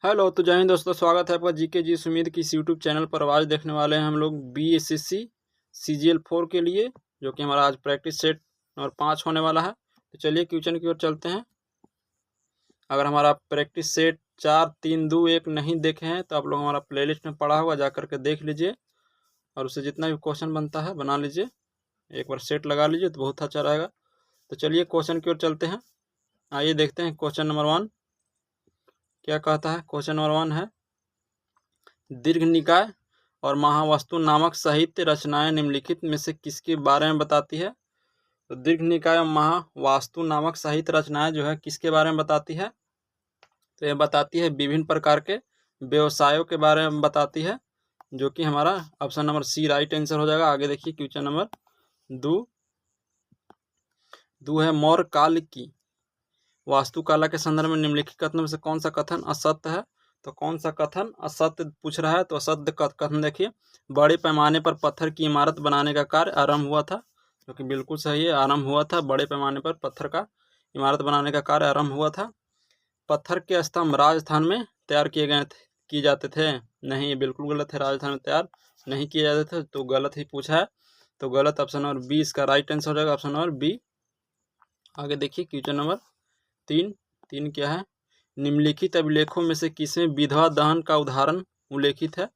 Hello, तो जय हिंद दोस्तों, स्वागत है आपका जीके जी सुमित की इस यूट्यूब चैनल पर। आज देखने वाले हैं हम लोग BSSC CGL 4 के लिए, जो कि हमारा आज प्रैक्टिस सेट नंबर 5 होने वाला है। तो चलिए क्वेश्चन की ओर चलते हैं। अगर हमारा प्रैक्टिस सेट 4, 3, 2, 1 नहीं देखे हैं तो आप लोग हमारा प्लेलिस्ट में पड़ा हुआ जा करके देख लीजिए और उससे जितना भी क्वेश्चन बनता है बना लीजिए। एक बार सेट लगा लीजिए तो बहुत अच्छा रहेगा। तो चलिए क्वेश्चन की ओर चलते हैं। आइए देखते हैं क्वेश्चन नंबर 1 क्या कहता है। क्वेश्चन नंबर 1 है, दीर्घ निकाय और महावस्तु नामक साहित्य रचनाएं निम्नलिखित में से किसके बारे में बताती है। तो दीर्घ निकाय और महावास्तु नामक साहित्य रचनाएं जो है किसके बारे में बताती है। तो यह बताती है विभिन्न प्रकार के व्यवसायों के बारे में बताती है, जो कि हमारा option number C right answer हो जाएगा। आगे देखिए क्वेश्चन नंबर 2 है, मौर्य काल की वास्तुकला के संदर्भ में निम्नलिखित कथनों में से कौन सा कथन असत्य है। तो कौन सा कथन असत्य पूछ रहा है। तो असत्य कथन देखिए, बड़े पैमाने पर पत्थर की इमारत बनाने का कार्य आरंभ हुआ था, जो कि बिल्कुल सही है। आरंभ हुआ था, बड़े पैमाने पर पत्थर का इमारत बनाने का कार्य आरंभ हुआ था। पत्थर के स्तंभ राजस्थान में तैयार किए जाते थे। नहीं, ये बिल्कुल गलत है, राजस्थान में तैयार नहीं किए जाते थे, तो गलत ही पूछा है। तो गलत ऑप्शन नंबर बी इसका राइट आंसर हो जाएगा, ऑप्शन नंबर बी। आगे देखिए क्वेश्चन नंबर 3 क्या है, निम्नलिखित अभिलेखों में से किसमें विधवा दहन का उदाहरण उल्लेखित है।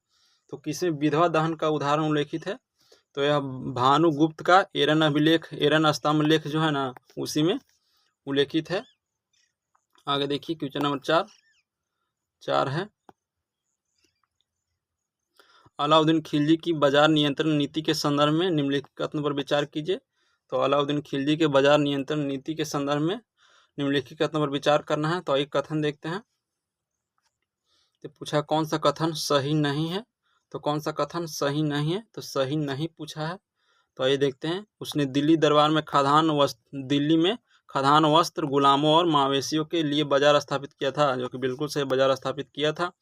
तो किसमें विधवा दहन का उदाहरण उल्लेखित है। तो यह भानुगुप्त का एरन अभिलेख, एरन स्तंभ लेख जो है ना, उसी में उल्लेखित है। आगे देखिए क्वेश्चन नंबर 4 है, अलाउद्दीन खिलजी की बाजार नियंत्रण नीति के संदर्भ में निम्नलिखित कथन पर विचार कीजिए। तो अलाउद्दीन खिलजी के बाजार नियंत्रण नीति के संदर्भ में निम्नलिखित कथन पर विचार करना है। तो एक कथन देखते हैं। तो पूछा कौन सा कथन सही नहीं है। तो कौन सा कथन सही नहीं है, तो सही नहीं पूछा है। तो ये देखते हैं, उसने दिल्ली दरबार में दिल्ली में खाद्यान्न वस्त्र गुलामों और मवेशियों के लिए बाजार स्थापित किया था, जो कि बिल्कुल सही, बाजार स्थापित किया था।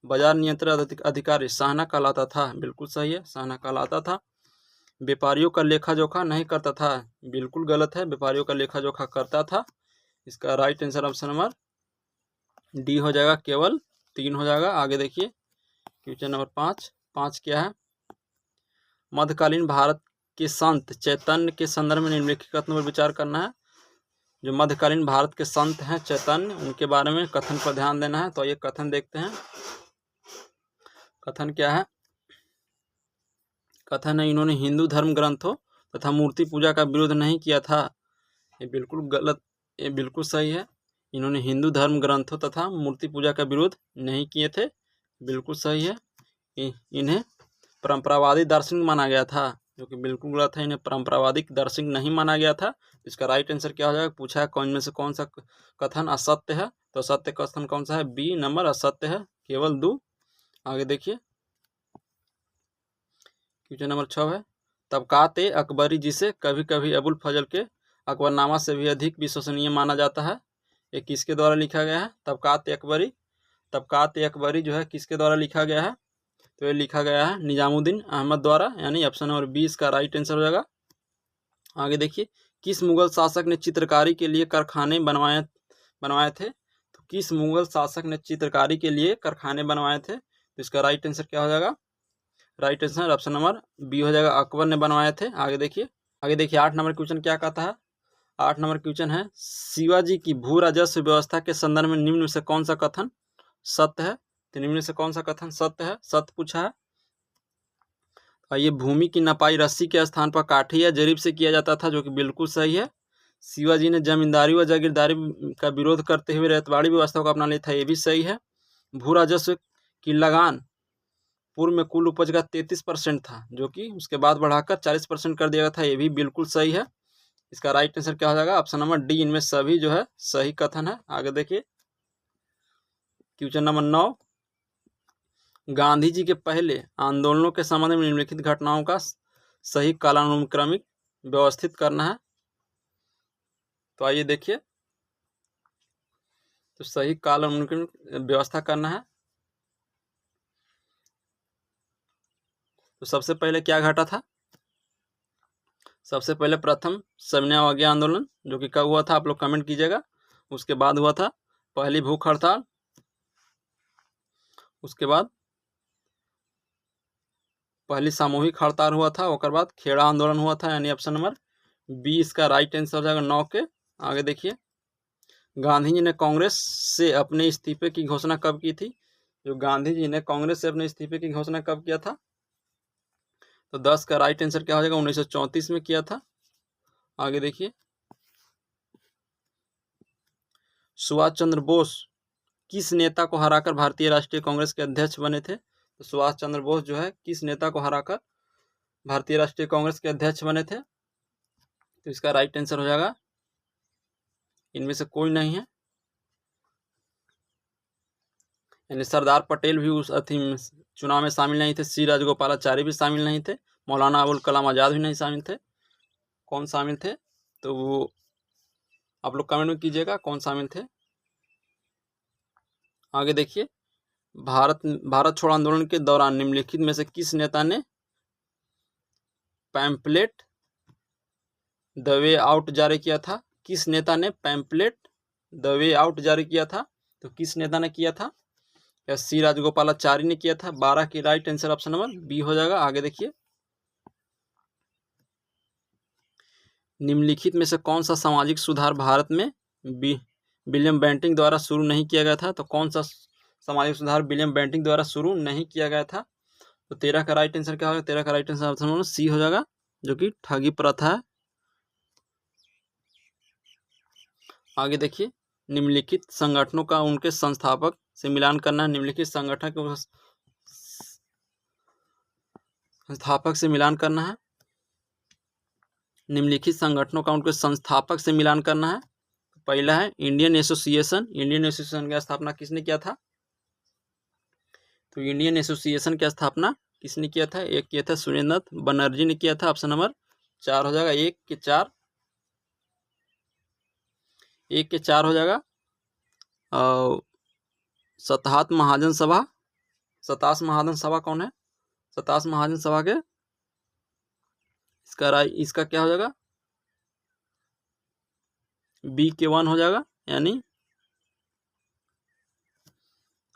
बाजार नियंत्रण अधिकारी शाहना कहलाता था, बिल्कुल सही है, शाहना कहलाता था। व्यापारियों का लेखा जोखा नहीं करता था, बिल्कुल गलत है, व्यापारियों का लेखा जोखा करता था। इसका right answer option number D हो जाएगा, केवल 3 हो जाएगा। आगे देखिए क्वेश्चन नंबर 5 क्या है, मध्यकालीन भारत के संत चैतन्य के संदर्भ में निम्नलिखित कथनों पर विचार करना है। जो मध्यकालीन भारत के संत हैं चैतन्य, उनके बारे में कथन पर ध्यान देना है। तो ये कथन देखते हैं। कथन क्या है, कथन है, इन्होंने हिंदू धर्म ग्रंथों तथा मूर्ति पूजा का विरोध नहीं किया था। ये बिल्कुल गलत, ये बिल्कुल सही है। इन्होंने हिंदू धर्म ग्रंथों तथा मूर्ति पूजा का विरोध नहीं किए थे, बिल्कुल सही है। इन्हें परंपरावादी दार्शनिक माना गया था, जो कि बिल्कुल गलत है, इन्हें परंपरावादी दार्शनिक नहीं माना गया था। इसका राइट आंसर क्या हो जाएगा, पूछा है कौन में से कौन सा कथन असत्य है। तो असत्य कथन कौन सा है, बी नंबर असत्य है, केवल 2। आगे देखिए क्वेश्चन नंबर 6 है, तबकात अकबरी जिसे कभी कभी अबुल फजल के अकबरनामा से भी अधिक विश्वसनीय माना जाता है, ये किसके द्वारा लिखा गया है। तबकात अकबरी जो है किसके द्वारा लिखा गया है। तो ये लिखा गया है निजामुद्दीन अहमद द्वारा, यानी ऑप्शन नंबर 20 का राइट आंसर हो जाएगा। आगे देखिए, किस मुगल शासक ने चित्रकारी के लिए कारखाने बनवाए थे। तो किस मुगल शासक ने चित्रकारी के लिए कारखाने बनवाए थे। तो इसका राइट आंसर क्या हो जाएगा, right answer option number B हो जाएगा, अकबर ने बनवाए थे। आगे देखिए 8 नंबर क्वेश्चन क्या कहता है। 8 नंबर क्वेश्चन है, शिवाजी की भू राजस्व व्यवस्था के संदर्भ में निम्न में से कौन सा कथन सत्य है। तो निम्न में से कौन सा कथन सत्य है, सत्य पूछा है। ये भूमि की नपाई रस्सी के स्थान पर काठी या जरीब से किया जाता था, जो कि बिल्कुल सही है। शिवाजी ने जमींदारी व जागीरदारी का विरोध करते हुए रैयतवाड़ी व्यवस्था को अपना लिया था, ये भी सही है। भू राजस्व की लगान पूर्व में कुल उपज का 33% था, जो कि उसके बाद बढ़ाकर 40% कर दिया था, ये भी बिल्कुल सही है। इसका राइट आंसर क्या हो जाएगा, ऑप्शन नंबर डी, इनमें सभी जो है सही कथन है। आगे देखिए क्वेश्चन नंबर 9, गांधी जी के पहले आंदोलनों के संबंध में निम्नलिखित घटनाओं का सही कालानुक्रमिक व्यवस्थित करना है। तो आइए देखिए, तो सही कालानुक्रमिक व्यवस्था करना है। तो सबसे पहले क्या घटा था, सबसे पहले प्रथम सविनय अवज्ञा आंदोलन, जो कि कब हुआ था, आप लोग कमेंट कीजिएगा। उसके बाद हुआ था पहली भूख हड़ताल, उसके बाद पहली सामूहिक हड़ताल हुआ था, ओकर बाद खेड़ा आंदोलन हुआ था, यानी ऑप्शन नंबर बी इसका राइट आंसर हो जाएगा 9 के। आगे देखिए, गांधी जी ने कांग्रेस से अपने इस्तीफे की घोषणा कब की थी? जो गांधी जी ने कांग्रेस से अपने इस्तीफे की घोषणा कब किया था? तो 10 का राइट आंसर क्या हो जाएगा? 1934 में किया था। आगे देखिए, सुभाष चंद्र बोस किस नेता को हराकर भारतीय राष्ट्रीय कांग्रेस के अध्यक्ष बने थे? तो सुभाष चंद्र बोस जो है किस नेता को हराकर भारतीय राष्ट्रीय कांग्रेस के अध्यक्ष बने थे? तो इसका राइट आंसर हो जाएगा, इनमें से कोई नहीं है, यानी सरदार पटेल भी उस चुनाव में शामिल नहीं थे, सी राजगोपालाचारी भी शामिल नहीं थे, मौलाना अबुल कलाम आज़ाद भी नहीं शामिल थे। कौन शामिल थे? तो वो आप लोग कमेंट में कीजिएगा कौन शामिल थे। आगे देखिए, भारत छोड़ो आंदोलन के दौरान निम्नलिखित में से किस नेता ने पैम्पलेट द वे आउट जारी किया था? किस नेता ने पैम्पलेट द वे आउट जारी किया था? तो किस नेता ने किया था? या सी राजगोपालाचारी ने किया था? 12 की right answer option number B हो जाएगा। आगे देखिए, निम्नलिखित में से कौन सा सामाजिक सुधार भारत में विलियम बेंटिक द्वारा शुरू नहीं किया गया था? तो कौन सा सामाजिक सुधार विलियम बेंटिक द्वारा शुरू नहीं किया गया था? तो 13 का राइट आंसर क्या होगा? 13 का right answer option number C हो जाएगा, जो कि ठगी प्रथा है। आगे देखिए, निम्नलिखित संगठनों का उनके संस्थापक से मिलान करना है। निम्नलिखित संगठन के संस्थापक से मिलान करना है। निम्नलिखित संगठनों का उनके संस्थापक से मिलान करना है। पहला है इंडियन एसोसिएशन। इंडियन एसोसिएशन की स्थापना किसने किया था? तो इंडियन एसोसिएशन की स्थापना किसने किया था? एक किया था सुरेंद्र बनर्जी ने किया था। ऑप्शन नंबर 4 हो जाएगा, 1 के 4, 1 के 4 हो जाएगा। सतहत महाजन सभा, सतास महाजन सभा कौन है? सतास महाजन सभा के इसका क्या हो जाएगा? बी के 1 हो जाएगा, यानी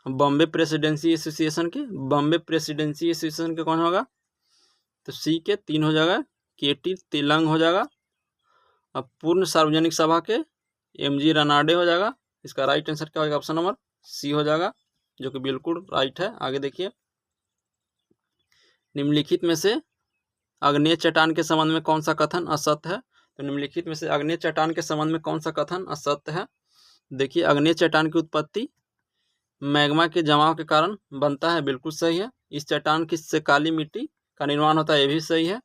बॉम्बे प्रेसिडेंसी एसोसिएशन के, बॉम्बे प्रेसिडेंसी एसोसिएशन के कौन होगा? तो सी के 3 हो जाएगा, के टी तिलंग हो जाएगा। अब पूर्ण सार्वजनिक सभा के एम.जी. रनाडे हो जाएगा। इसका राइट आंसर क्या होगा? ऑप्शन नंबर सी हो जाएगा, जो कि बिल्कुल राइट है। आगे देखिए, निम्नलिखित में से अग्नेय चट्टान के संबंध में कौन सा कथन असत्य है? तो निम्नलिखित में से अग्नेय चट्टान के संबंध में कौन सा कथन असत्य है? देखिए, अग्नेय चट्टान की उत्पत्ति मैग्मा के जमाव के कारण बनता है, बिल्कुल सही है। इस चट्टान की से काली मिट्टी का निर्माण होता है, ये भी सही है।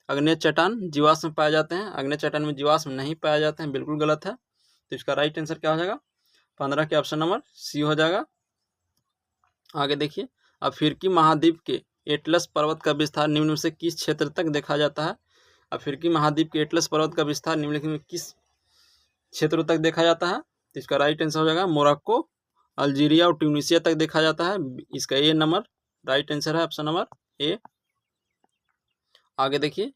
अग्नेय चट्टान जीवाश्म पाए जाते हैं, अग्नेय चट्टान में जीवाश्म नहीं पाए जाते हैं, बिल्कुल गलत है। तो इसका राइट आंसर क्या हो जाएगा? 15 के ऑप्शन नंबर सी हो जाएगा। आगे देखिए, अफ्रीकी महाद्वीप के एटलस पर्वत का विस्तार निम्न से किस क्षेत्र तक देखा जाता है? अफ्रीकी महाद्वीप के एटलस पर्वत का विस्तार निम्नलिखित में किस क्षेत्र तक देखा जाता है? तो इसका राइट आंसर हो जाएगा मोरक्को, अल्जीरिया और ट्यूनीशिया तक देखा जाता है। इसका ए नंबर राइट आंसर है, ऑप्शन नंबर ए। आगे देखिए,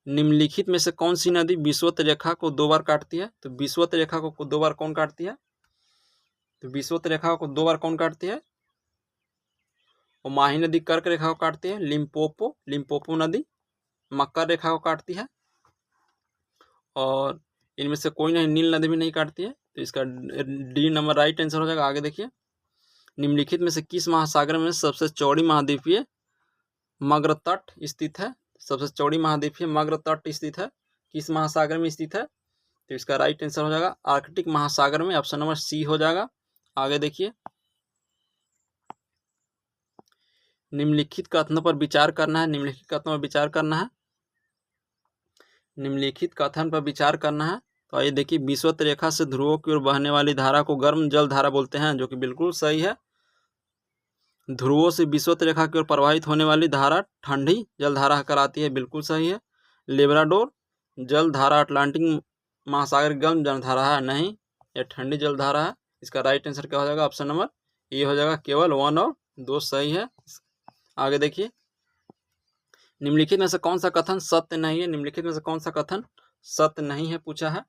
निम्नलिखित में से कौन सी नदी विषुवत रेखा को 2 बार काटती है? तो विषुवत रेखा को 2 बार कौन काटती है? तो विषुवत रेखा को 2 बार कौन काटती है? और माही नदी कर्क रेखा को काटती है, लिम्पोपो नदी मकर रेखा को काटती है, और इनमें से कोई नहीं, नील नदी भी नहीं काटती है। तो इसका डी नंबर राइट आंसर हो जाएगा। आगे देखिए, निम्नलिखित में से किस महासागर में सबसे चौड़ी महाद्वीपीय मग्र तट स्थित है? सबसे चौड़ी महाद्वीपीय मग्र तट स्थित है, किस महासागर में स्थित है? तो इसका राइट आंसर हो जाएगा आर्कटिक महासागर में, ऑप्शन नंबर सी हो जाएगा। आगे देखिए, निम्नलिखित कथनों पर विचार करना है। निम्नलिखित कथनों पर विचार करना है। निम्नलिखित कथन पर विचार करना है। तो आइए देखिए, विषुवत रेखा से ध्रुवों की ओर बहने वाली धारा को गर्म जल धारा बोलते हैं, जो कि बिल्कुल सही है। ध्रुवों से विषुवत रेखा की ओर प्रवाहित होने वाली धारा ठंडी जल धारा कहलाती है, बिल्कुल सही है। लेब्राडोर जल धारा अटलांटिक महासागर गर्म जल धारा है, नहीं, यह ठंडी जल धारा है। इसका राइट आंसर क्या हो जाएगा? ऑप्शन नंबर ए हो जाएगा, केवल 1 और 2 सही है। आगे देखिए, निम्नलिखित में से कौन सा कथन सत्य नहीं है? निम्नलिखित में से कौन सा कथन सत्य नहीं है पूछा है।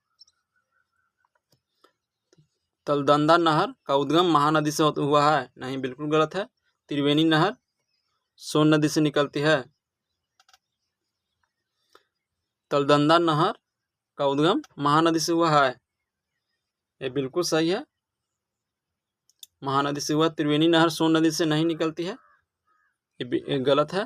तलदंदा नहर का उद्गम महानदी से हुआ है? नहीं, बिल्कुल गलत है। त्रिवेणी नहर सोन नदी से निकलती है। तलदंदा नहर का उद्गम महानदी से हुआ है, ये बिल्कुल सही है, महानदी से हुआ। त्रिवेणी नहर सोन नदी से नहीं निकलती है, ये गलत है।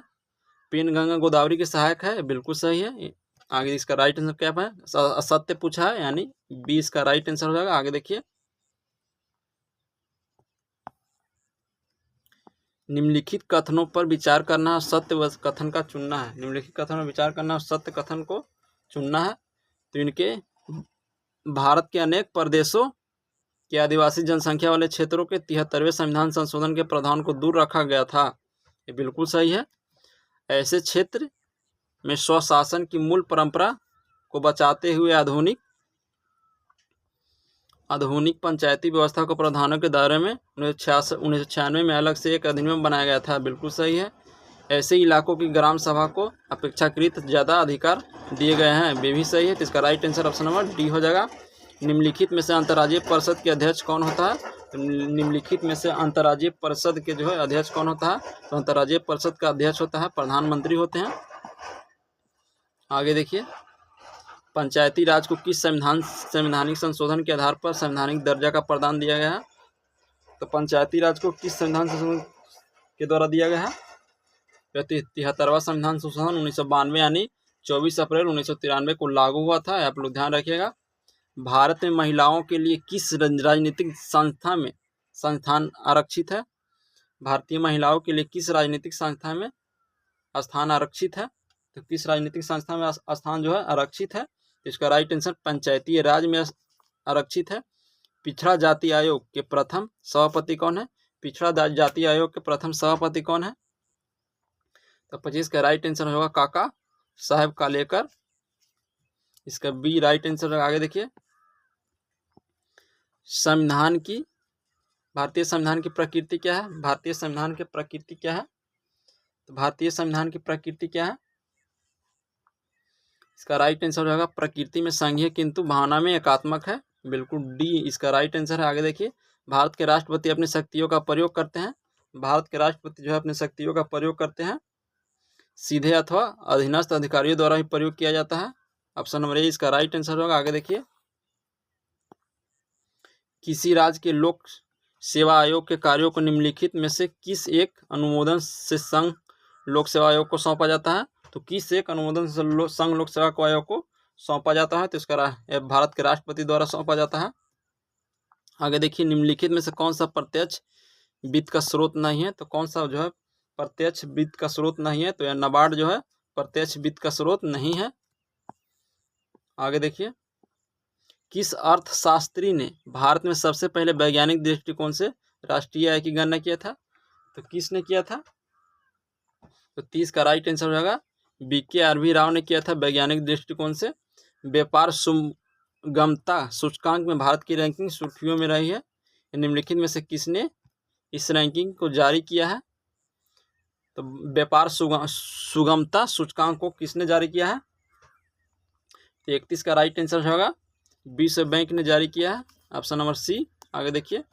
पेनगंगा गोदावरी के सहायक है, बिल्कुल सही है। आगे इसका राइट आंसर क्या है? असत्य पूछा है, यानी बी इसका राइट आंसर हो जाएगा। आगे देखिए, निम्नलिखित कथनों पर विचार करना है, सत्य कथन का चुनना है। निम्नलिखित कथन पर विचार करना है, सत्य कथन को चुनना है। तो इनके भारत के अनेक प्रदेशों के आदिवासी जनसंख्या वाले क्षेत्रों के 73वें संविधान संशोधन के प्रावधान को दूर रखा गया था, ये बिल्कुल सही है। ऐसे क्षेत्र में स्वशासन की मूल परंपरा को बचाते हुए आधुनिक पंचायती व्यवस्था को प्रावधानों के दायरे में 1996 में अलग से एक अधिनियम बनाया गया था, बिल्कुल सही है। ऐसे इलाकों की ग्राम सभा को अपेक्षाकृत ज़्यादा अधिकार दिए गए हैं, वे भी सही है। तो इसका right answer option number D हो जाएगा। निम्नलिखित में से अंतर्राज्यीय परिषद के अध्यक्ष कौन होता है? तो निम्नलिखित में से अंतर्राज्यीय परिषद के जो है अध्यक्ष कौन होता है? तो अंतर्राज्यीय परिषद का अध्यक्ष होता है प्रधानमंत्री होते हैं। आगे देखिए, पंचायती राज को किस संवैधानिक संशोधन के आधार पर संवैधानिक दर्जा का प्रदान दिया गया है? तो पंचायती राज को किस संविधान संशोधन के द्वारा दिया गया है? 73वां संविधान संशोधन 1992 यानी 24 अप्रैल 1993 को लागू हुआ था, आप लोग ध्यान रखिएगा। भारत में महिलाओं के लिए किस राजनीतिक संस्था में संस्थान आरक्षित है? भारतीय महिलाओं के लिए किस राजनीतिक संस्था में स्थान आरक्षित है? तो किस राजनीतिक संस्था में स्थान जो है आरक्षित है? इसका राइट आंसर पंचायती राज में आरक्षित है। पिछड़ा जाति आयोग के प्रथम सभापति कौन है? पिछड़ा जाति आयोग के प्रथम सभापति कौन है? तो 25 का राइट आंसर होगा काका साहेब कालेकर, इसका बी राइट आंसर। आगे देखिए, भारतीय संविधान की प्रकृति क्या है? भारतीय संविधान की प्रकृति क्या है? तो भारतीय संविधान की प्रकृति क्या है? इसका राइट आंसर होगा प्रकृति में संघीय किंतु भावना में एकात्मक है, बिल्कुल डी इसका राइट आंसर है। आगे देखिए, भारत के राष्ट्रपति अपनी शक्तियों का प्रयोग करते हैं। भारत के राष्ट्रपति जो है अपनी शक्तियों का प्रयोग करते हैं, सीधे अथवा अधीनस्थ अधिकारियों द्वारा ही प्रयोग किया जाता है। ऑप्शन नंबर ए इसका राइट आंसर होगा। आगे देखिए, किसी राज्य के लोक सेवा आयोग के कार्यों को निम्नलिखित में से किस एक अनुमोदन से संघ लोक सेवा आयोग को सौंपा जाता है? तो किस एक अनुमोदन से संघ लोक सेवा आयोग को सौंपा जाता है? तो इसका भारत के राष्ट्रपति द्वारा सौंपा जाता है। आगे देखिए, निम्नलिखित में से कौन सा प्रत्यक्ष वित्त का स्रोत नहीं है? तो कौन सा जो है प्रत्यक्ष वित्त का स्रोत नहीं है? तो यह नाबार्ड जो है प्रत्यक्ष वित्त का स्रोत नहीं है। आगे देखिए, किस अर्थशास्त्री ने भारत में सबसे पहले वैज्ञानिक दृष्टिकोण से राष्ट्रीय आय की गणना किया था? तो किसने किया था? तो 30 का राइट आंसर हो जाएगा BKRV राव ने किया था वैज्ञानिक दृष्टिकोण से। व्यापार सुगमता सूचकांक में भारत की रैंकिंग सुर्खियों में रही है, निम्नलिखित में से किसने इस रैंकिंग को जारी किया है? तो व्यापार सुगमता सूचकांक को किसने जारी किया है? तो 31 का राइट आंसर होगा विश्व बैंक ने जारी किया है, ऑप्शन नंबर सी। आगे देखिए,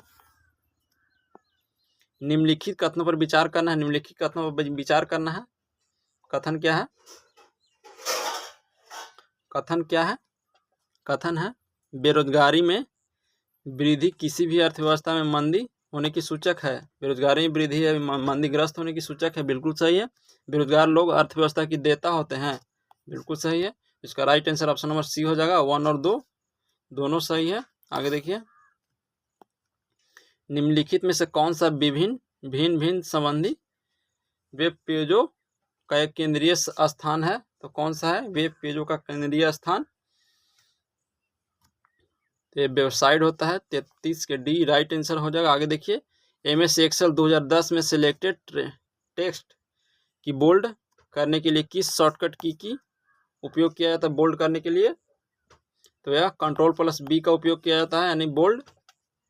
निम्नलिखित कथनों पर विचार करना है। निम्नलिखित कथनों पर विचार करना है। कथन क्या है? कथन क्या है? कथन है बेरोजगारी में वृद्धि किसी भी अर्थव्यवस्था में मंदी होने की सूचक है। बेरोजगारी में वृद्धि है मंदीग्रस्त होने की सूचक है, बिल्कुल सही है। बेरोजगार लोग अर्थव्यवस्था की देयता होते हैं, बिल्कुल सही है। इसका right answer option number C हो जाएगा। 1 और 2 दोनों सही है। आगे देखिए, निम्नलिखित में से कौन सा भिन्न संबंधी वेब पेजों का एक केंद्रीय स्थान है? तो कौन सा है वेब पेजों का केंद्रीय स्थान? तो वेबसाइट होता है। 33 के डी राइट आंसर हो जाएगा। आगे देखिए, MS Excel 2010 में सिलेक्टेड टेक्स्ट की बोल्ड करने के लिए किस शॉर्टकट की उपयोग किया जाता है? बोल्ड करने के लिए तो यह Ctrl+B का उपयोग किया जाता है, यानी बोल्ड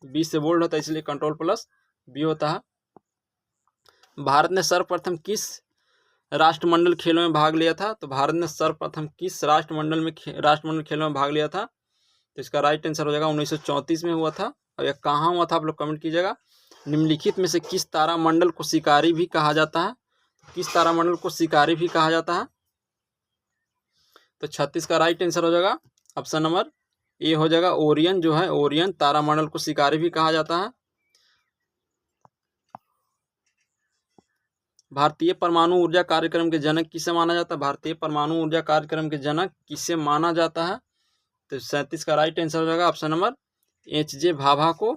B से बोल्ड होता है, इसलिए Ctrl+B होता है। भारत ने सर्वप्रथम किस राष्ट्रमंडल खेलों में भाग लिया था? तो भारत ने सर्वप्रथम किस राष्ट्रमंडल खेलों में भाग लिया था? तो इसका राइट आंसर हो जाएगा 1934 में हुआ था। और यह कहाँ हुआ था आप लोग कमेंट कीजिएगा। निम्नलिखित में से किस तारामंडल को शिकारी भी कहा जाता है? किस तारामंडल को शिकारी भी कहा जाता है? तो 36 का राइट आंसर हो जाएगा ऑप्शन नंबर ए हो जाएगा। ओरियन जो है, ओरियन तारामंडल को शिकारी भी कहा जाता है। भारतीय परमाणु ऊर्जा कार्यक्रम के जनक किसे माना जाता है? भारतीय परमाणु ऊर्जा कार्यक्रम के जनक किसे माना जाता है? तो 37 का राइट आंसर हो जाएगा ऑप्शन नंबर एच.जे. भाभा को।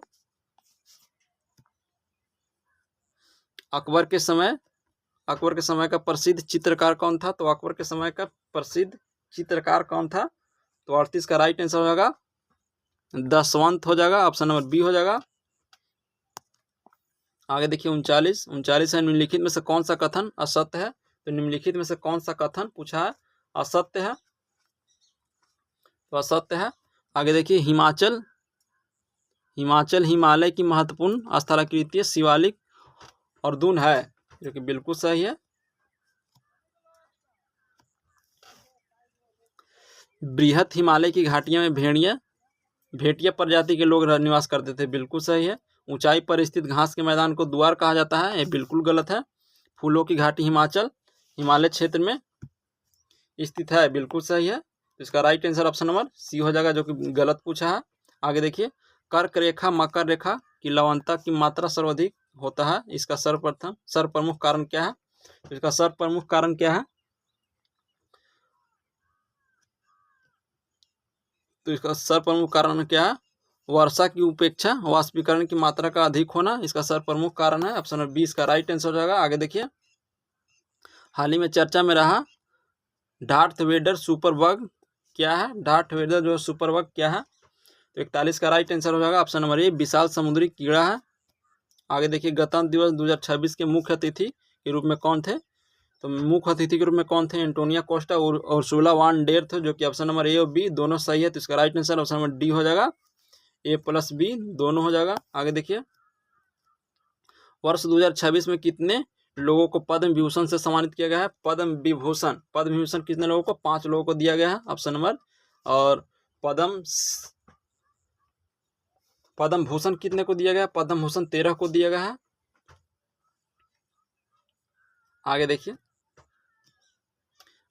अकबर के समय का प्रसिद्ध चित्रकार कौन था? तो अकबर के समय का प्रसिद्ध चित्रकार कौन था? तो 38 का राइट आंसर हो जाएगा दशवंत हो जाएगा, ऑप्शन नंबर बी हो जाएगा। आगे देखिए 39 है। निम्नलिखित में से कौन सा कथन असत्य है? तो निम्नलिखित में से कौन सा कथन पूछा है असत्य है? तो असत्य है। आगे देखिए हिमाचल हिमालय की महत्वपूर्ण स्थलाकृतिय शिवालिक और दून है, जो कि बिल्कुल सही है। बृहत हिमालय की घाटियों में भेड़िया प्रजाति के लोग निवास करते थे, बिल्कुल सही है। ऊंचाई पर स्थित घास के मैदान को द्वार कहा जाता है, ये बिल्कुल गलत है। फूलों की घाटी हिमालय क्षेत्र में स्थित है, बिल्कुल सही है। तो इसका right answer option number C हो जाएगा, जो कि गलत पूछा है। आगे देखिए कर्क रेखा मकर रेखा की लवणता की मात्रा सर्वाधिक होता है, इसका सर्वप्रमुख कारण क्या है? तो इसका सर्वप्रमुख कारण क्या है? तो इसका सर्वप्रमुख कारण क्या है? वर्षा की उपेक्षा वाष्पीकरण की मात्रा का अधिक होना इसका सर्वप्रमुख कारण है, ऑप्शन नंबर 20 का राइट आंसर हो जाएगा। आगे देखिए हाल ही में चर्चा में रहा डार्थ वेडर सुपर बग क्या है? डार्थ वेडर जो सुपर बग क्या है? तो 41 का राइट आंसर हो जाएगा ऑप्शन नंबर ए विशाल समुद्री कीड़ा है। आगे देखिए गणतंत्र दिवस 2026 के मुख्य अतिथि के रूप में कौन थे? तो मुख्य अतिथि के रूप में कौन थे? एंटोनिया कोस्टा और उर्सुला वान डेर थे, जो कि ऑप्शन नंबर ए और बी दोनों सही है। तो इसका right answer option number D हो जाएगा, A+B दोनों हो जाएगा। आगे देखिए वर्ष 2026 में कितने लोगों को पद्म विभूषण से सम्मानित किया गया है? पद्म विभूषण कितने लोगों को? 5 लोगों को दिया गया है, ऑप्शन नंबर। और पद्म भूषण कितने को दिया गया? पद्म भूषण 13 को दिया गया है। आगे देखिए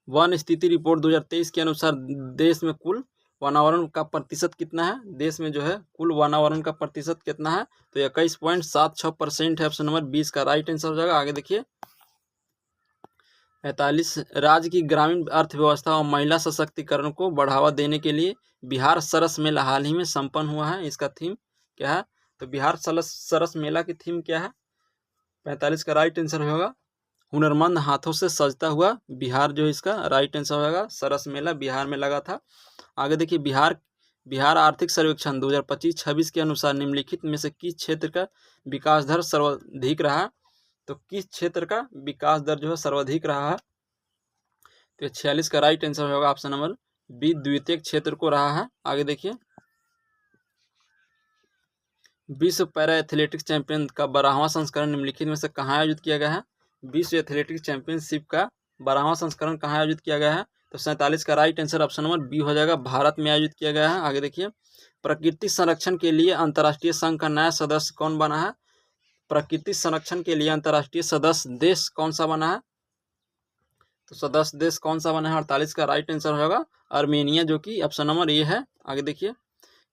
वन स्थिति रिपोर्ट 2023 के अनुसार देश में कुल वनावरण का प्रतिशत कितना है? देश में जो है कुल वनावरण का प्रतिशत कितना है? तो 21.76% है, ऑप्शन नंबर 20 का राइट आंसर हो जाएगा। आगे देखिए 45 राज्य की ग्रामीण अर्थव्यवस्था और महिला सशक्तिकरण को बढ़ावा देने के लिए बिहार सरस मेला हाल ही में संपन्न हुआ है, इसका थीम क्या है? तो बिहार सरस मेला की थीम क्या है? 45 का राइट आंसर होगा हुनरमंद हाथों से सजता हुआ बिहार, जो इसका राइट आंसर होगा। सरस मेला बिहार में लगा था। आगे देखिए बिहार आर्थिक सर्वेक्षण 2025-26 के अनुसार निम्नलिखित में से किस क्षेत्र का विकास दर सर्वाधिक रहा? तो किस क्षेत्र का विकास दर जो है सर्वाधिक रहा है? तो 46 का राइट आंसर होगा ऑप्शन नंबर बी द्वितीय क्षेत्र को रहा है। आगे देखिए विश्व पैरा एथलेटिक्स चैंपियन का 12वां संस्करण निम्नलिखित में से कहाँ आयोजित किया गया है? विश्व एथलेटिक्स चैंपियनशिप का 12वां संस्करण कहाँ आयोजित किया गया है? तो 47 का right answer option number B हो जाएगा, भारत में आयोजित किया गया है। आगे देखिए प्रकृति संरक्षण के लिए अंतर्राष्ट्रीय संघ का नया सदस्य कौन बना है? प्रकृति संरक्षण के लिए अंतर्राष्ट्रीय सदस्य देश कौन सा बना है? तो सदस्य देश कौन सा बना है? 48 का राइट आंसर होगा आर्मेनिया, जो कि ऑप्शन नंबर ए है। आगे देखिए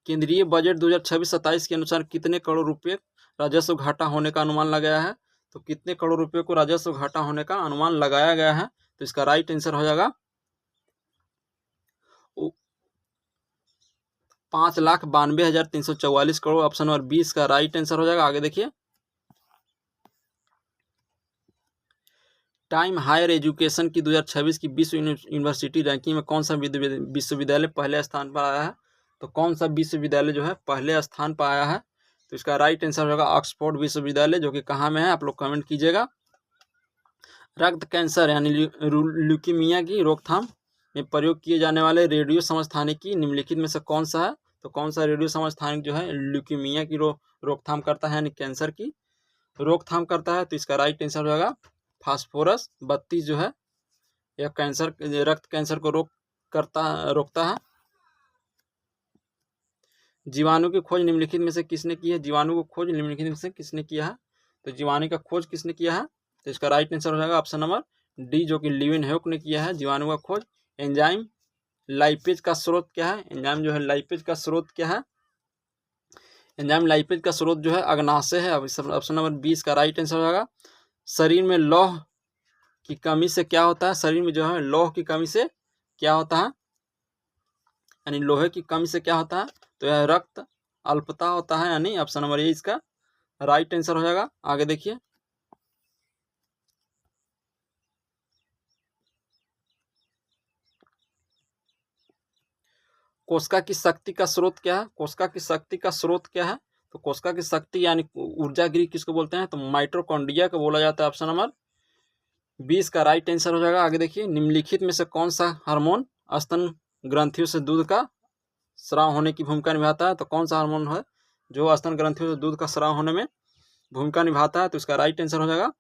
केंद्रीय बजट 2026-27 के अनुसार कितने करोड़ रुपए राजस्व घाटा होने का अनुमान लगाया है? तो कितने करोड़ रुपए को राजस्व घाटा होने का अनुमान लगाया गया है? तो इसका राइट आंसर हो जाएगा 5,92,344 करोड़, ऑप्शन नंबर 20 का राइट आंसर हो जाएगा। आगे देखिए टाइम हायर एजुकेशन की 2026 की विश्व यूनिवर्सिटी रैंकिंग में कौन सा विश्वविद्यालय पहले स्थान पर आया है? तो कौन सा विश्वविद्यालय जो है पहले स्थान पर आया है? तो इसका राइट आंसर होगा ऑक्सफोर्ड विश्वविद्यालय, जो कि कहाँ में है? आप लोग कमेंट कीजिएगा। रक्त कैंसर यानी ल्यूकीमिया की रोकथाम में प्रयोग किए जाने वाले रेडियो समस्थानिक निम्नलिखित में से कौन सा है? तो कौन सा रेडियो समस्थानिक जो है ल्यूकीमिया की रोकथाम करता है, यानी कैंसर की रोकथाम करता है? तो इसका राइट आंसर होगा फास्फोरस 32 जो है यह रक्त कैंसर को रोकता है। जीवाणु की खोज निम्नलिखित में से किसने की है? जीवाणु को खोज निम्नलिखित में से किसने किया है? तो जीवाणु का खोज किसने किया है? तो इसका राइट आंसर हो जाएगा ऑप्शन नंबर डी, जो कि लीवेनहॉक ने किया है जीवाणु का खोज। एंजाइम लाइपेज का स्रोत क्या है? एंजाइम जो है लाइपेज का स्रोत क्या है? एंजाइम लाइपेज का स्रोत जो है अग्नाशय है। अब ऑप्शन नंबर 20 का राइट आंसर हो जाएगा। शरीर में लौह की कमी से क्या होता है? शरीर में जो है लौह की कमी से क्या होता है? यानी लोहे की कमी से क्या होता है? तो यह रक्त अल्पता होता है, यानी ऑप्शन नंबर ए इसका राइट आंसर हो जाएगा। आगे देखिए, कोशिका की शक्ति का स्रोत क्या है? कोशिका की शक्ति का स्रोत क्या है? तो कोशिका की शक्ति यानी ऊर्जा गृह किसको बोलते हैं? तो माइटोकॉन्ड्रिया को बोला जाता है। ऑप्शन नंबर 20 का राइट आंसर हो जाएगा। आगे देखिए, निम्नलिखित में से कौन सा हार्मोन स्तन ग्रंथियों से दूध का स्राव होने की भूमिका निभाता है? तो कौन सा हार्मोन है जो स्तन ग्रंथियों से दूध का स्राव होने में भूमिका निभाता है? तो इसका राइट आंसर हो जाएगा,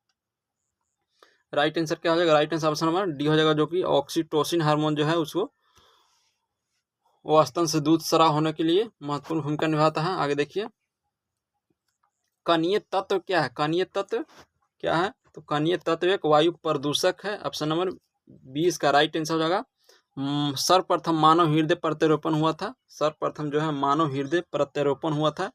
राइट आंसर क्या हो जाएगा? Right answer option number D हो जाएगा, जो कि ऑक्सीटोसिन हार्मोन जो है उसको वो स्तन से दूध स्राव होने के लिए महत्वपूर्ण भूमिका निभाता है। आगे देखिए, कणीय तत्व क्या है? कणीय तत्व क्या है? तो कणीय तत्व एक वायु प्रदूषक है। ऑप्शन नंबर 20 का राइट आंसर हो जाएगा। सर्वप्रथम मानव हृदय प्रत्यारोपण हुआ था। सर्वप्रथम जो है मानव हृदय प्रत्यारोपण हुआ था,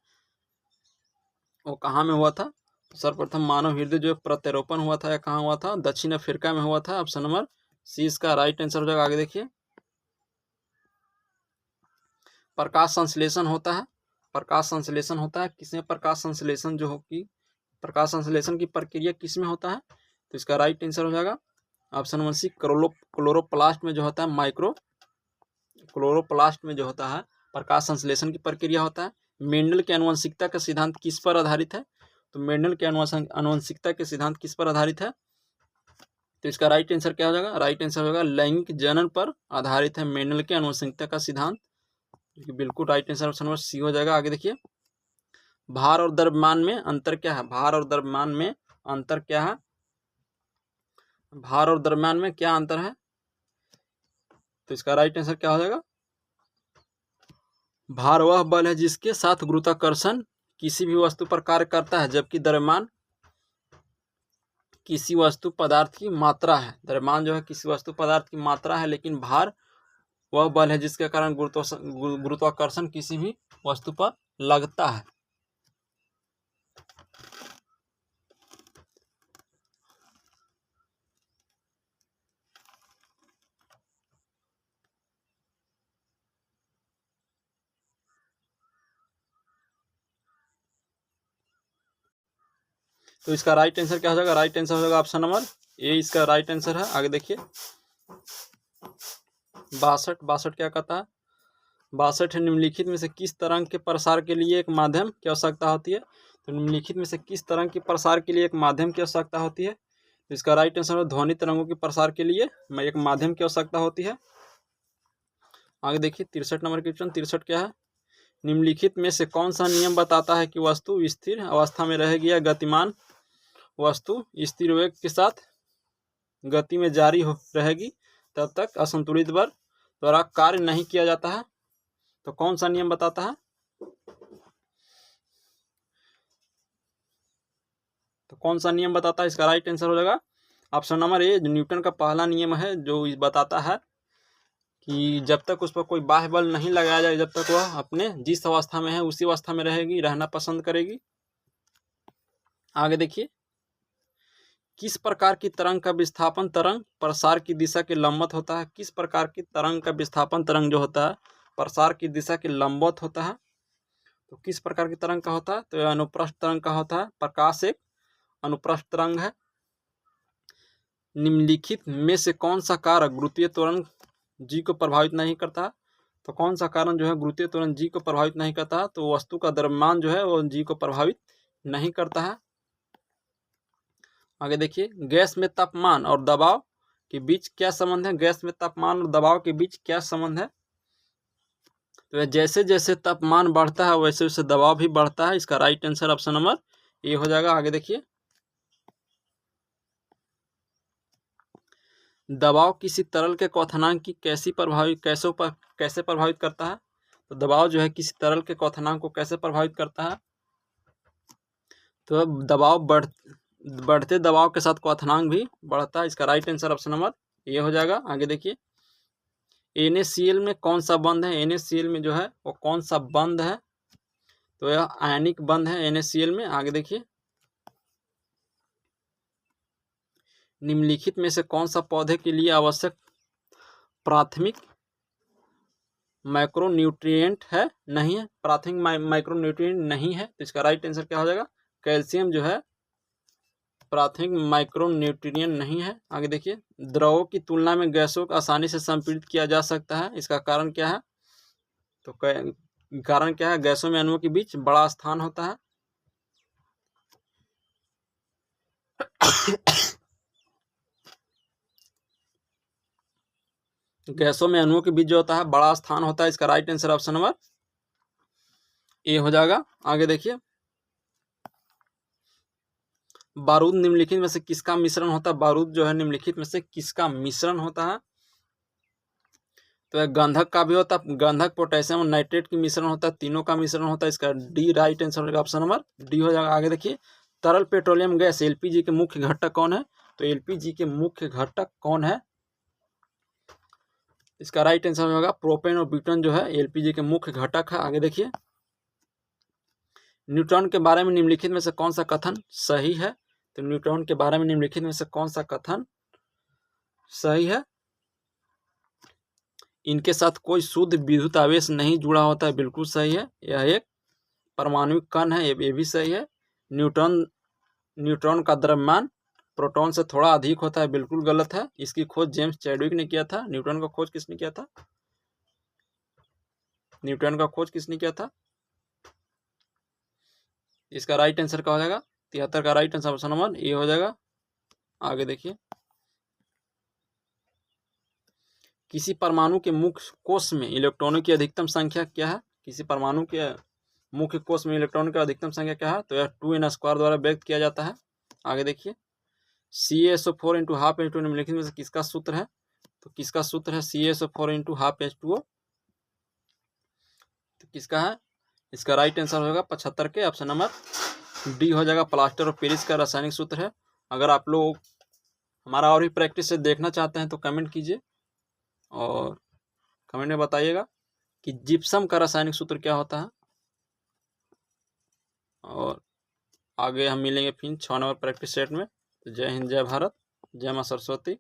वो कहाँ में हुआ था? सर्वप्रथम मानव हृदय जो प्रत्यारोपण हुआ था या कहाँ हुआ था? दक्षिण अफ्रीका में हुआ था। ऑप्शन नंबर सी इसका राइट आंसर हो जाएगा। आगे देखिए, प्रकाश संश्लेषण होता है। प्रकाश संश्लेषण होता है किसमें? प्रकाश संश्लेषण जो होगी, प्रकाश संश्लेषण की प्रक्रिया किसमें होता है? तो इसका राइट आंसर हो जाएगा ऑप्शन नंबर सी, क्लोरोप्लास्ट में जो होता है, माइक्रो क्लोरोप्लास्ट में जो होता है प्रकाश संश्लेषण की प्रक्रिया होता है। मेंडल के आनुवंशिकता का सिद्धांत किस पर आधारित है? तो मेंडल के आनुवंशिकता के सिद्धांत किस पर आधारित है? तो इसका राइट आंसर क्या हो जाएगा? राइट आंसर होगा लैंगिक जनन पर आधारित है मेंडल के आनुवंशिकता का सिद्धांत, जो कि बिल्कुल right answer option number C हो जाएगा। आगे देखिए, भार और द्रव्यमान में अंतर क्या है? भार और द्रव्यमान में अंतर क्या है? भार और द्रव्यमान में क्या अंतर है? तो इसका राइट आंसर क्या हो जाएगा? भार वह बल है जिसके साथ गुरुत्वाकर्षण किसी भी वस्तु पर कार्य करता है, जबकि द्रव्यमान किसी वस्तु पदार्थ की मात्रा है। द्रव्यमान जो है किसी वस्तु पदार्थ की मात्रा है, लेकिन भार वह बल है जिसके कारण गुरुत्वाकर्षण किसी भी वस्तु पर लगता है। तो इसका राइट आंसर क्या हो जाएगा? राइट आंसर हो जाएगा ऑप्शन नंबर ए, इसका राइट आंसर है। आगे देखिए, 62 क्या कहता है? 62 है, निम्नलिखित में से किस तरंग के प्रसार के लिए एक माध्यम की आवश्यकता होती है? तो निम्नलिखित में से किस तरंग के प्रसार के लिए एक माध्यम की आवश्यकता होती है? तो इसका राइट आंसर है ध्वनि तरंगों के प्रसार के लिए एक माध्यम की आवश्यकता होती है। आगे देखिए, 63 नंबर क्वेश्चन। 63 क्या है? निम्नलिखित में से कौन सा नियम बताता है कि वस्तु स्थिर अवस्था में रहेगी या गतिमान वस्तु स्थिर वेग के साथ गति में जारी रहेगी तब तक असंतुलित बल द्वारा कार्य नहीं किया जाता है? तो कौन सा नियम बताता है? तो कौन सा नियम बताता है? इसका राइट आंसर हो जाएगा ऑप्शन नंबर ए, जो न्यूटन का पहला नियम है, जो बताता है कि जब तक उस पर कोई बाह्य बल नहीं लगाया जाए, जब तक वह अपने जिस अवस्था में है उसी अवस्था में रहेगी, रहना पसंद करेगी। आगे देखिए, किस प्रकार की तरंग का विस्थापन तरंग प्रसार की दिशा के लंबवत होता है? किस प्रकार की तरंग का विस्थापन तरंग जो होता है प्रसार की दिशा के लंबवत होता है? तो किस प्रकार की तरंग का होता है? तो यह अनुप्रस्थ तरंग का होता है। प्रकाश एक अनुप्रस्थ तरंग है। निम्नलिखित में से कौन सा कारक गुरुत्वीय त्वरण जी को प्रभावित नहीं करता? तो कौन सा कारण जो है गुरुत्वीय त्वरण जी को प्रभावित नहीं करता? तो वस्तु का द्रव्यमान जो है वो जी को प्रभावित नहीं करता है। आगे देखिए, गैस में तापमान और दबाव के बीच क्या संबंध है? गैस में तापमान और दबाव के बीच क्या संबंध है? तो जैसे जैसे तापमान बढ़ता है वैसे वैसे दबाव भी बढ़ता है। इसका right answer option number A हो जाएगा। आगे देखिए, दबाव किसी तरल के क्वथनांक की कैसे प्रभावित करता है? तो दबाव जो है किसी तरल के क्वथनांक को कैसे प्रभावित करता है? तो दबाव बढ़ते दबाव के साथ क्वथनांक भी बढ़ता है। इसका राइट आंसर ऑप्शन नंबर ये हो जाएगा। आगे देखिए, NaCl में कौन सा बंध है? NaCl में जो है वो कौन सा बंध है? तो यह आयनिक बंध है NaCl में। आगे देखिए, निम्नलिखित में से कौन सा पौधे के लिए आवश्यक प्राथमिक माइक्रोन्यूट्रिएंट है? नहीं है, प्राथमिक माइक्रोन्यूट्रिएंट नहीं है। तो इसका राइट आंसर क्या हो जाएगा? कैल्शियम जो है प्राथमिक माइक्रोन्यूट्रिएंट नहीं है। आगे देखिए, द्रवों की तुलना में गैसों को आसानी से संपीड़ित किया जा सकता है, इसका कारण क्या है? तो कारण क्या है? गैसों में अणुओं के बीच बड़ा स्थान होता है। गैसों में अणुओं के बीच जो होता है बड़ा स्थान होता है। इसका right answer option number A हो जाएगा। आगे देखिए, बारूद निम्नलिखित में से किसका मिश्रण होता है? बारूद जो है निम्नलिखित में से किसका मिश्रण होता है? तो गंधक का भी होता है, गंधक, पोटेशियम और नाइट्रेट की मिश्रण होता है, तीनों का मिश्रण होता है। इसका डी राइट आंसर होगा, ऑप्शन नंबर डी हो जाएगा। आगे देखिए, तरल पेट्रोलियम गैस एलपीजी के मुख्य घटक कौन है? तो एलपीजी के मुख्य घटक कौन है? इसका राइट आंसर होगा प्रोपेन और ब्यूटेन जो है एलपीजी के मुख्य घटक है। आगे देखिए, न्यूट्रॉन के बारे में निम्नलिखित में से कौन सा कथन सही है? तो न्यूट्रॉन के बारे में निम्नलिखित में से कौन सा कथन सही है? इनके साथ कोई शुद्ध विद्युत आवेश नहीं जुड़ा होता है, बिल्कुल सही है। यह एक परमाणुक कण है, ये भी सही है। न्यूट्रॉन का द्रव्यमान प्रोटॉन से थोड़ा अधिक होता है, बिल्कुल गलत है। इसकी खोज जेम्स चैडविक ने किया था। न्यूट्रॉन का खोज किसने किया था? न्यूट्रॉन का खोज किसने किया था? इसका राइट आंसर क्या हो जाएगा? 73 का right answer option number A हो जाएगा। आगे देखिए, किसी परमाणु के मुख्य कोश में इलेक्ट्रॉनों की अधिकतम संख्या क्या है? किसी परमाणु के मुख्य कोश में इलेक्ट्रॉनों की अधिकतम संख्या क्या है? तो यह 2n² द्वारा व्यक्त किया जाता है। आगे देखिए, CaSO4 × 12H2O निम्नलिखित में से किसका सूत्र है? तो किसका सूत्र है CaSO4 × 12H2O? तो किसका है? इसका राइट आंसर होगा 75 के, ऑप्शन नंबर डी हो जाएगा। प्लास्टर ऑफ पेरिस का रासायनिक सूत्र है। अगर आप लोग हमारा और भी प्रैक्टिस से देखना चाहते हैं तो कमेंट कीजिए और कमेंट में बताइएगा कि जिप्सम का रासायनिक सूत्र क्या होता है। और आगे हम मिलेंगे फिर 6 नंबर प्रैक्टिस सेट में। तो जय हिंद, जय भारत, जय मां सरस्वती।